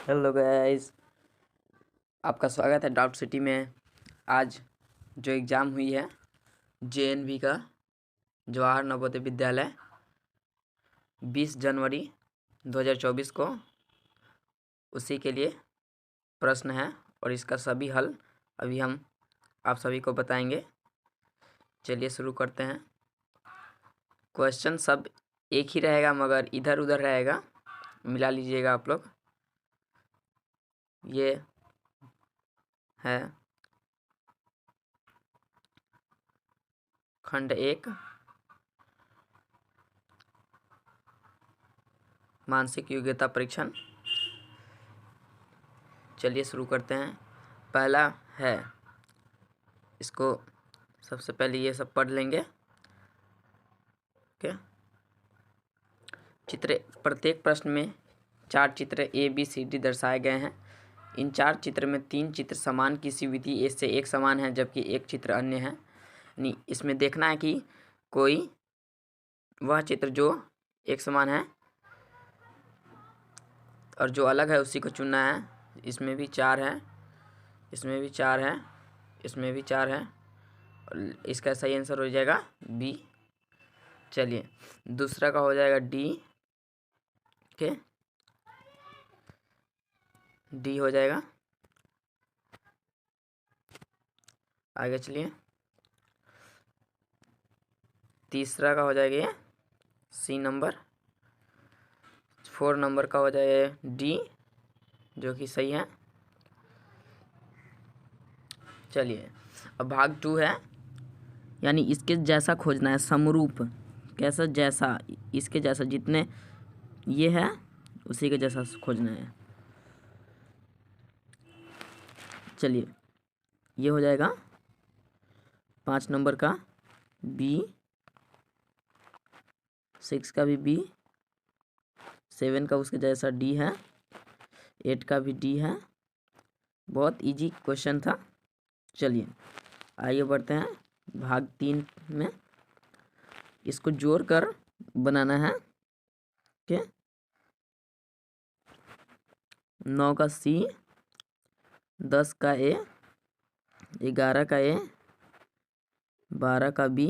Hello guys, आपका स्वागत है डाउट सिटी में। आज जो एग्ज़ाम हुई है जेएनवी का, जवाहर नवोदय विद्यालय, 20 जनवरी 2024 को, उसी के लिए प्रश्न है और इसका सभी हल अभी हम आप सभी को बताएंगे। चलिए शुरू करते हैं। क्वेश्चन सब एक ही रहेगा मगर इधर उधर रहेगा, मिला लीजिएगा आप लोग। ये है खंड 1, मानसिक योग्यता परीक्षण। चलिए शुरू करते हैं। पहला है, इसको सबसे पहले ये सब पढ़ लेंगे। ओके। चित्र, प्रत्येक प्रश्न में 4 चित्र ए बी सी डी दर्शाए गए हैं। इन 4 चित्र में 3 चित्र समान किसी विधि से एक समान है जबकि एक चित्र अन्य है। यानी इसमें देखना है कि कोई वह चित्र जो एक समान है और जो अलग है उसी को चुनना है। इसमें भी 4 है, इसमें भी 4 है, इसमें भी 4 है और इसका सही आंसर हो जाएगा बी। चलिए दूसरा का हो जाएगा डी। ओके, डी हो जाएगा। आगे चलिए, तीसरा का हो जाएगा ये सी नंबर। 4 नंबर का हो जाएगा डी, जो कि सही है। चलिए अब भाग 2 है, यानी इसके जैसा खोजना है, समरूप। कैसा? जैसा, इसके जैसा, जितने ये है उसी के जैसा खोजना है। चलिए ये हो जाएगा 5 नंबर का बी, 6 का भी बी, 7 का उसके जैसा डी है, 8 का भी डी है। बहुत इजी क्वेश्चन था। चलिए आगे बढ़ते हैं भाग 3 में। इसको जोड़कर बनाना है। ओके, 9 का सी, 10 का ए, 11 का ए, 12 का बी,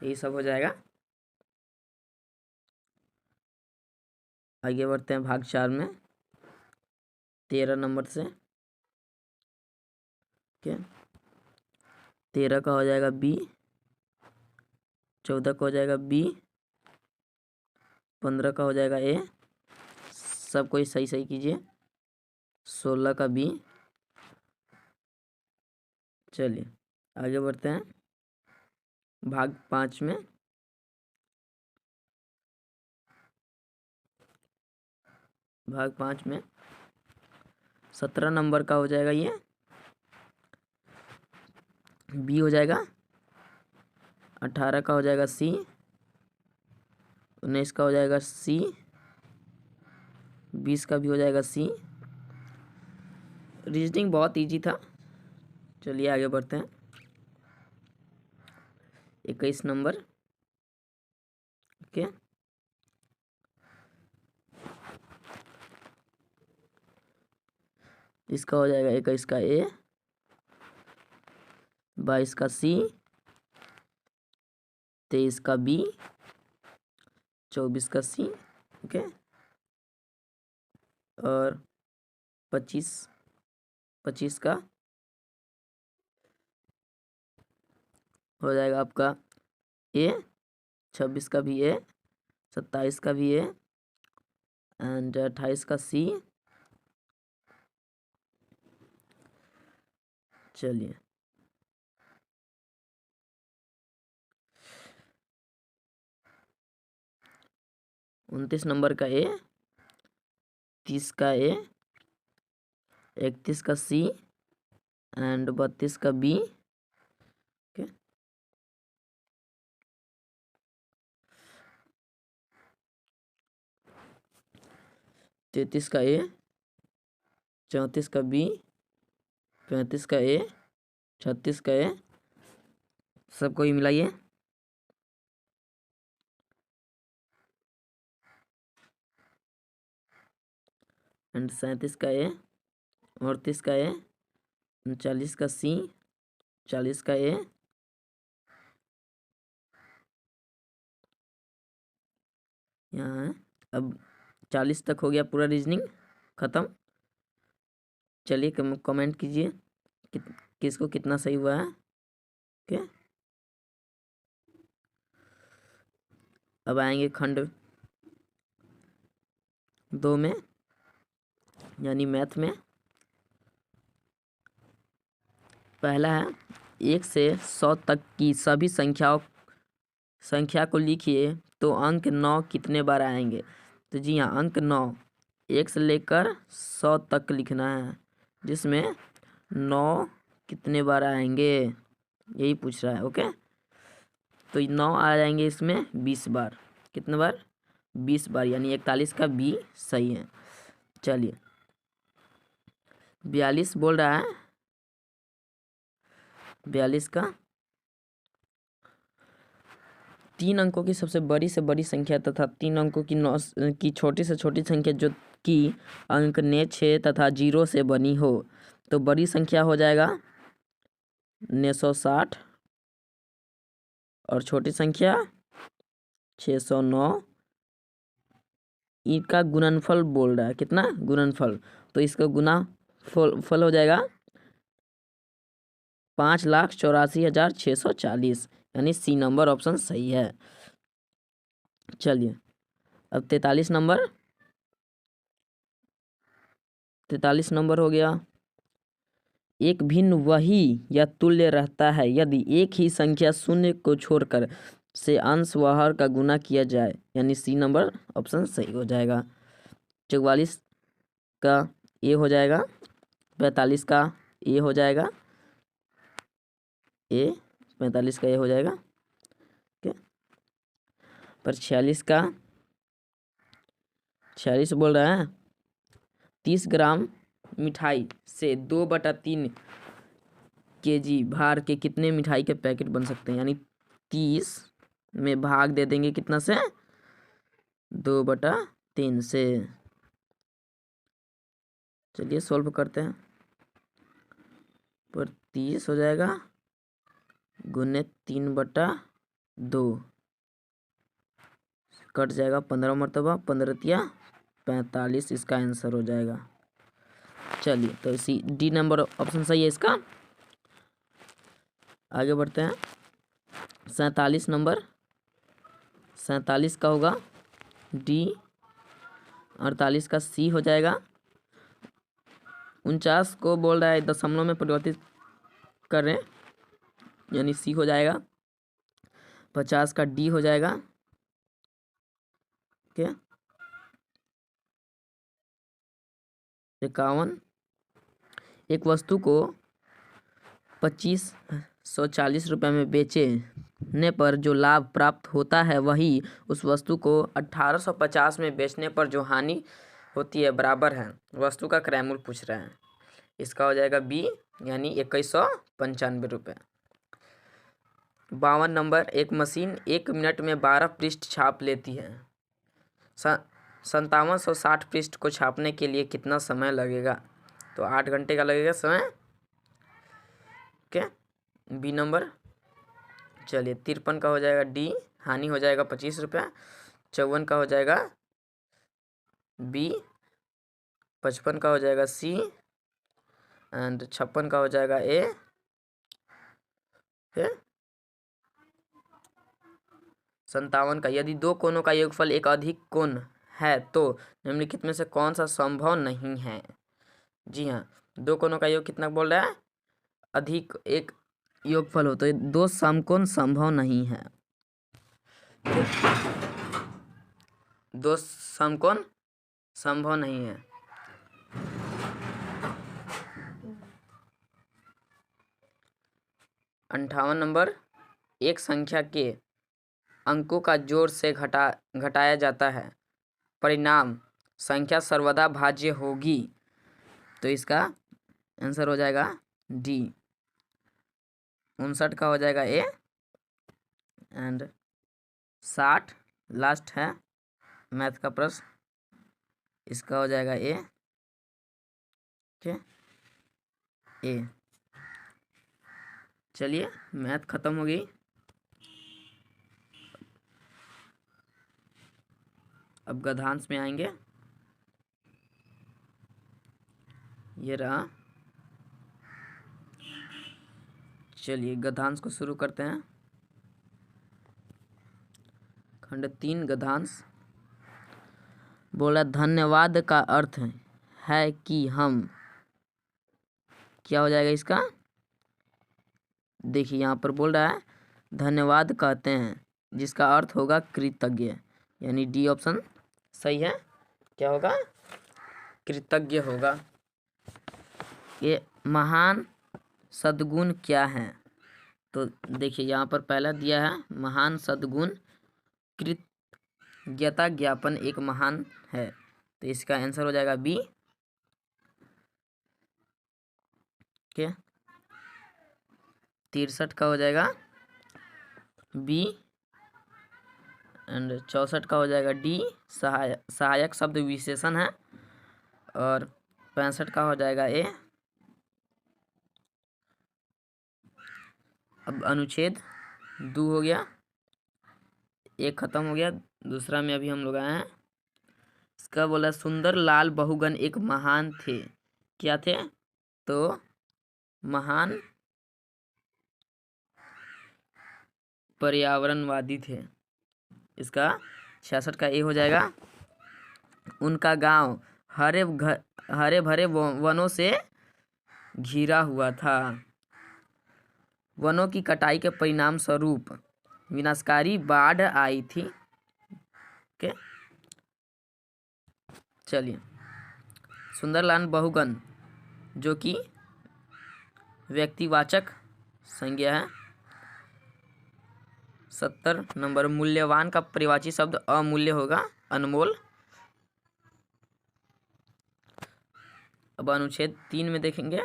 ये सब हो जाएगा। आगे बढ़ते हैं भाग 4 में, 13 नंबर से। ओके, 13 का हो जाएगा बी, 14 का हो जाएगा बी, 15 का हो जाएगा ए, सब कोई सही सही कीजिए। 16 का बी। चलिए आगे बढ़ते हैं भाग 5 में। भाग 5 में 17 नंबर का हो जाएगा ये बी हो जाएगा। 18 का हो जाएगा सी, 19 का हो जाएगा सी, 20 का भी हो जाएगा सी। रीजनिंग बहुत इजी था। चलिए आगे बढ़ते हैं। 21 नंबर। ओके, इसका हो जाएगा 21 का ए, 22 का सी, 23 का बी, 24 का सी। ओके, और 25 का हो जाएगा आपका ए, 26 का भी ए, 27 का भी ए एंड 28 का सी। चलिए 29 नंबर का ए, 30 का ए, 31 का सी एंड 32 का बी। ओके, 33 का ए, 34 का बी, 35 का ए, 36 का ए, सबको ही मिलाइए। एंड 37 का ए, 38 का ए, 39 का सी, 40 का ए, यहाँ है। अब 40 तक हो गया पूरा रीजनिंग ख़त्म। चलिए कमेंट कीजिए किसको कितना सही हुआ है। ओके, अब आएंगे खंड 2 में, यानी मैथ में। पहला है 1 से 100 तक की सभी संख्या को लिखिए तो अंक 9 कितने बार आएंगे। तो जी हाँ, अंक 9 1 से लेकर 100 तक लिखना है, जिसमें 9 कितने बार आएंगे यही पूछ रहा है। ओके, तो 9 आ जाएंगे इसमें 20 बार। कितने बार? 20 बार, यानी 41 का बी सही है। चलिए 42 बोल रहा है, 42 का 3 अंकों की सबसे बड़ी से बड़ी संख्या तथा 3 अंकों की छोटी से छोटी संख्या जो कि अंक ने 6 तथा 0 से बनी हो। तो बड़ी संख्या हो जाएगा 960 और छोटी संख्या 609। इनका गुणनफल बोल रहा है, कितना गुणनफल, तो इसका गुना फल हो जाएगा 5,84,640, यानी सी नंबर ऑप्शन सही है। चलिए अब 43 नंबर हो गया। एक भिन्न वही या तुल्य रहता है यदि एक ही संख्या शून्य को छोड़कर से अंश व हर का गुना किया जाए, यानी सी नंबर ऑप्शन सही हो जाएगा। 44 का ए हो जाएगा, 45 का ए हो जाएगा, 45 का ए हो जाएगा। ओके, पर 46 बोल रहा है 30 ग्राम मिठाई से 2/3 kg भार के कितने मिठाई के पैकेट बन सकते हैं, यानी 30 में भाग दे देंगे कितना से, 2/3 से। चलिए सॉल्व करते हैं। पर 30 हो जाएगा गुने 3/2, कट जाएगा 15 मरतबा, 15 × 45, इसका आंसर हो जाएगा। चलिए तो इसी डी नंबर ऑप्शन सही है इसका। आगे बढ़ते हैं। 47 नंबर, 47 का होगा डी, 48 का सी हो जाएगा। 49 को बोल रहा है दशमलव में परिवर्तित करें, यानी सी हो जाएगा। 50 का डी हो जाएगा। ओके, 51, एक वस्तु को 2540 रुपये में बेचने पर जो लाभ प्राप्त होता है वही उस वस्तु को 1850 में बेचने पर जो हानि होती है बराबर है। वस्तु का क्रय मूल्य पूछ रहे हैं, इसका हो जाएगा बी, यानी 2195 रुपये। 52 नंबर, एक मशीन 1 मिनट में 12 पृष्ठ छाप लेती है। 5760 पृष्ठ को छापने के लिए कितना समय लगेगा। तो 8 घंटे का लगेगा समय। Okay, B number. चलिए 53 का हो जाएगा डी, हानि हो जाएगा 25 रुपये। 54 का हो जाएगा बी, 55 का हो जाएगा सी, एंड 56 का हो जाएगा ए। 57 का, यदि दो कोणों का योगफल एक अधिक कोण है तो निम्नलिखित में से कौन सा संभव नहीं है। जी हाँ, दो कोणों का योग कितना बोल रहा है, अधिक एक योगफल हो तो 2 समकोण संभव नहीं है। 2 समकोण संभव नहीं है। 58 नंबर, एक संख्या के अंकों का जोड़ से घटाया जाता है, परिणाम संख्या सर्वदा भाज्य होगी। तो इसका आंसर हो जाएगा डी। 59 का हो जाएगा ए, एंड 60 लास्ट है मैथ का प्रश्न, इसका हो जाएगा ए। ओके ए। चलिए मैथ खत्म हो गई। अब गद्यांश में आएंगे। ये रहा। चलिए गद्यांश को शुरू करते हैं। खंड 3 गद्यांश बोला धन्यवाद का अर्थ है कि हम, क्या हो जाएगा इसका, देखिए यहाँ पर बोल रहा है धन्यवाद कहते हैं, जिसका अर्थ होगा कृतज्ञ, यानी डी ऑप्शन सही है। क्या होगा, कृतज्ञ होगा। ये महान सद्गुण क्या है, तो देखिए यहाँ पर पहला दिया है महान सद्गुण कृतज्ञता ज्ञापन एक महान है, तो इसका आंसर हो जाएगा बी। क्या 63 का हो जाएगा बी एंड 64 का हो जाएगा डी, सहायक शब्द विशेषण है। और 65 का हो जाएगा ए। अब अनुच्छेद 2 हो गया, एक खत्म हो गया, दूसरा में अभी हम लोग आए हैं। इसका बोला सुंदर लाल बहुगण एक महान थे, क्या थे, तो महान पर्यावरणवादी थे। इसका 66 का ए हो जाएगा। उनका गांव हरे भरे वनों से घिरा हुआ था। वनों की कटाई के परिणाम स्वरूप विनाशकारी बाढ़ आई थी। ओके चलिए सुंदरलाल बहुगण जो कि व्यक्तिवाचक संज्ञा है। 70 नंबर मूल्यवान का परिवाची शब्द अमूल्य होगा, अनमोल। अब अनुच्छेद 3 में देखेंगे।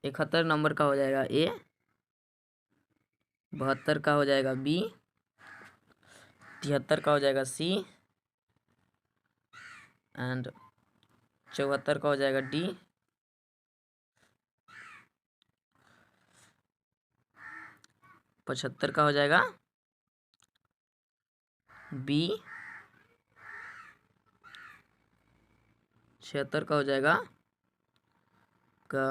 इकहत्तर नंबर का हो जाएगा ए, 72 का हो जाएगा बी, 73 का हो जाएगा सी एंड 74 का हो जाएगा डी, 75 का हो जाएगा बी, 76 का हो जाएगा का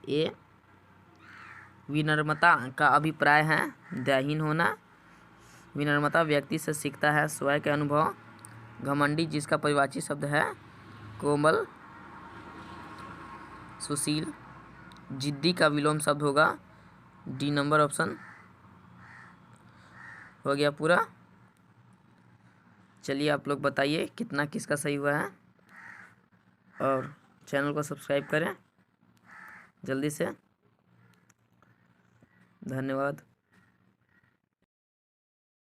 ए। विनम्रता का अभिप्राय है दयाहीन होना। विनम्रता व्यक्ति से सीखता है स्वयं के अनुभव। घमंडी जिसका परिवाची शब्द है कोमल सुशील। जिद्दी का विलोम शब्द होगा डी नंबर ऑप्शन। हो गया पूरा। चलिए आप लोग बताइए कितना किसका सही हुआ है, और चैनल को सब्सक्राइब करें जल्दी से। धन्यवाद।